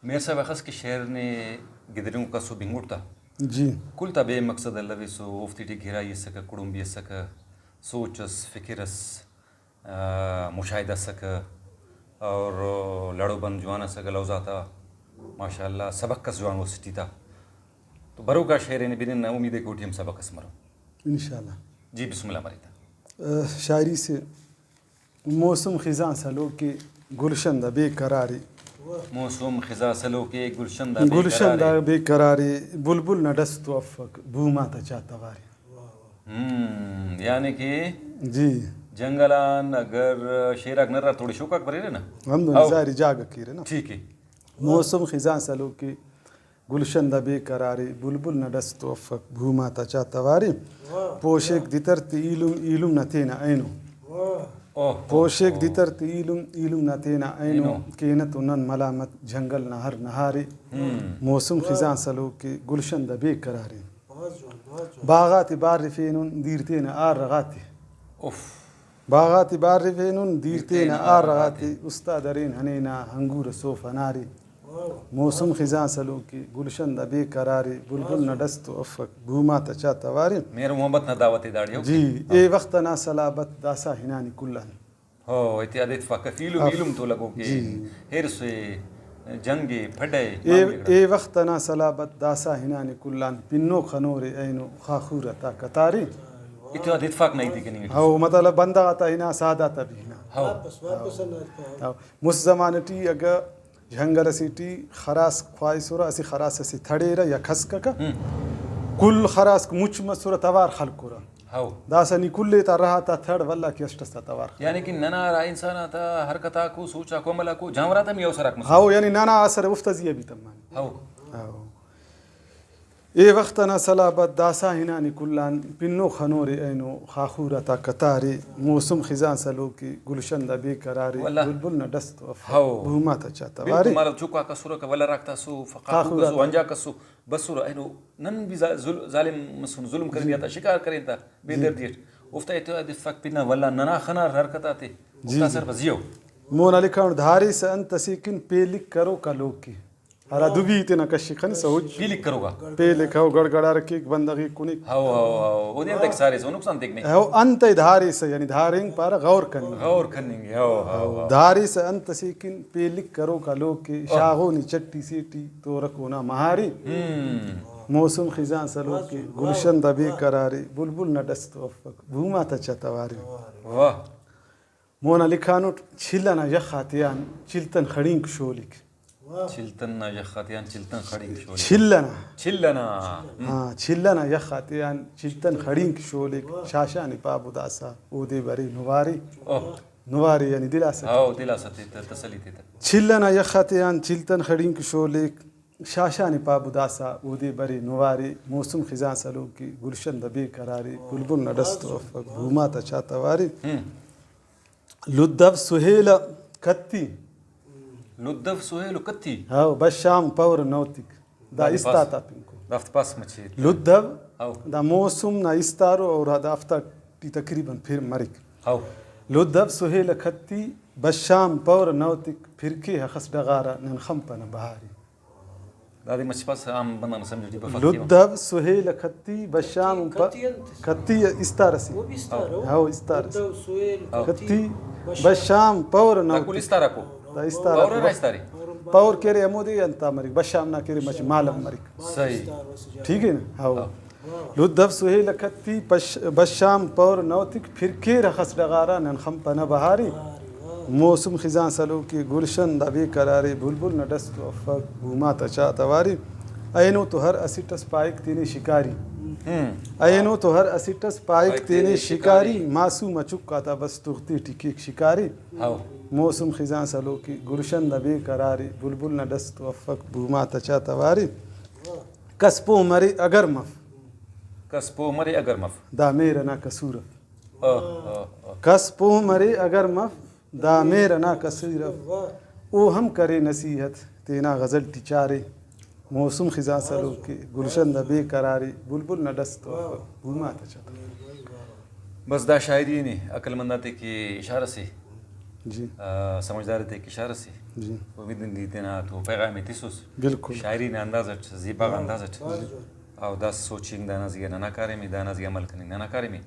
मेरे साहब अखस के शहर ने गिदरियों का सो बिंगुड़ता जी कुल तबे मकसद अल्लाह सो उफ्ती टी घेरा ये सका कुड़ुम ये सका सोचस फिकिरस मुशाहिदा सका और लड़ो बन जवाना सका लौजाता माशाल्लाह सबक कस जवान वो सिटी था तो बरो का शहर ने बिन उम्मीद है कोठी हम सबक कस मरो इंशाल्लाह। जी बिस्मिल्लाह मरीता शायरी से मौसम खिज़ां सलो के गुलशन दा बेकरारी मौसम खिजा सलो के गुलशन गुलशन दा बेकरारी बुलबुल न डस तो अफक भूमा ता चातवारी। यानी कि जी जंगलान अगर शेराक नर्रा थोड़ी शोकाक बरे ना हम जारी जाग की रे ना ठीक है मौसम खिज़ां सलो के गुलशन दा बेकरारी बुलबुल न डस तो अफक भूमा ता चातवारी पोशेक दितर इलुम इलुम न तेना ऐनो पोशेक दितर इलुम इलुम न तेना ऐनो केनत उनन मलामत जंगल नहर नहारी मौसम खिज़ां सलो के गुलशन दा बेकरारी बागाती बारिफेनुन दीरतेन आर रगाती उफ बागाती बारिफेनुन दीरतेन आर रगाती उस्तादरीन हनेना हंगूर सोफा नारी मौसम खिज़ां सलो की गुलशन दा बेकरारी बुलबुल न डस तो अफक भूमा ता चातवारी मेरे मोहब्बत न दावत दाड़ियो जी ए वक्त ना सलाबत दासा हिनानी कुल्लन हो इत्याद इत्फाक इलुम इलुम तो लगो के हेर से जंगे फड़े ए वक्त ना सलाबत दासा हिनानी कुल्लन पिन्नो खनोरे ऐनो खाखूरता कतारी इत्याद इत्फाक नहीं थी कि नहीं हाउ मतलब बंदा आता हिना सादा तबीना हाउ मुस जमाने टी अगर जंगल सिटी खरास ख्वाइसुरा असी खरास से थड़ेरा या खसका का कुल खरास मुच मसुरा तवार खलकुरा हाउ दासनी कुल्ले ता रहा ता थड़ वल्ला की अष्टस्ता तवार यानी कि नना रा इंसान आता हरकता को सोचा कोमला को जामरा तम योसरक मस हाउ यानी नाना असर उफ्तजिया भी तमान हाउ हाउ ए वक्त ना सलाबत दासा हिनानी कुल्लान पिन्नो खनोरे ऐनो खाखूरता कतारी मौसम खिज़ां सलो की गुलशन दा बेकरारी बुलबुल न डस तो हाउ भूमा ता चातवारी माल चुका का सुरा का वला रखता सु फकाखु का सु अंजा का सु बसुरा ऐनो नन भी जालिम मसन जुल्म कर दिया था शिकार करें था बेदर्दियत उफ्ता इत्याद इत्फाक पिना वला नना खना हरकता थे उफ्ता सर बजियो मोना लिखा धारी से अंत सिकिन पेलिक करो का लोग की हरा दुबी इतना कशिखन सोच क्लिक करोगा पे लिखाओ गड़गड़ा रखी बंदगी कुनी हाउ हाउ वो देर तक सारे सो नुकसान देखने हाउ अंत धारी से यानी धारिंग पर गौर करनी गौर करेंगे हाउ हाउ धारी से अंत सिकिन पेलिक करो का लोग की शाहो नी चट्टी सीटी तो रखो ना महारी मौसम खिज़ां सलो की गुलशन दा बेकरारी बुलबुल न डस तो अफक भूमा ता चातवारी वाह मोना लिखानो छिलना यखातियान चिल्तन खड़ींक शोलिक चिल्तन ना यखातियान चिल्तन खड़ी शोले छिलना चिल्लना हाँ छिलना यखातियान चिल्तन खड़ींक शोलिक शाशानी पाबुदासा ओदे बरी नुवारी ओह नुवारी यानी दिलासा हाउ दिलासा थे तसली थे छिलना यखातियान चिल्तन खड़ींक शोलिक शाशानी पाबुदासा ओदे बरी नुवारी मौसम खिज़ां सलो की गुलशन दा बेकरारी बुलबुल न डस तो अफक भूमा ता चातवारी लुद्दब सुहेल कत्ती लुद्दफ सुहेल कत्ती हाँ बशाम पौर नौतिक दा इस्ताता पिंको रफ्त पास मचे लुद्दब हाउ दा मौसम ना इस्तारो और दा आफ्ता टी तकरीबन फिर मरिक हाउ लुद्दब सुहेल खत्ती बशाम पौर नौतिक फिर के हखस डगारा नन खम्पन बहारी दादी मच पास आम बंदा न समझ दी बफा लुद्दब सुहेल खत्ती बशाम खत्ती इस्तारसी हाउ इस्तारसी खत्ती बशाम पौर कुल नौतिक इस्तारा को दा इस्तारा और इस्तारी पौर केरे अमोदी अंता मरिक बशाम ना केरे मच मालम मरिक सही ठीक है ना हाउ लुद्दब सुहेल खत्ती बशाम पौर नौतिक फिर के रखस डगारा नन खम्पन बहारी मौसम खिज़ां सलो की गुलशन दा बेकरारी बुलबुल न डस तो अफक भूमा ता चातवारी ऐनो तो हर असिटस पाइक तेने शिकारी ऐनो तो हर असिटस पाइक तेने शिकारी मासूम चुक्का था बस तुखती टिकी शिकारी हाउ मौसम खिज़ां सलो की गुलशन दा बेकरारी बुलबुल न डस तो अफक भूमा ता चातवारी कसपो मरे अगर मफ कसपो मरे अगर मफ दा मेरा ना कसूर कसपो मरे अगर मफ दा मेरा ना कसूर ओ हम करे नसीहत तेना गज़ल टिचारे मौसम खिज़ां सलो की गुलशन दा बेकरारी बुलबुल न डस तो भूमा ता चातवारी बस दा शायरी ने अक्लमंदा थे कि इशारा से जी समझदार थे कि इशारा से जी وبدن دي تنا تو پیغام تیسوس बिल्कुल شاعری نه اندازه زیبا اندازه او دا سوچینگ دا نزگه نه کاری می دا نزگه عمل کنی نه کاری می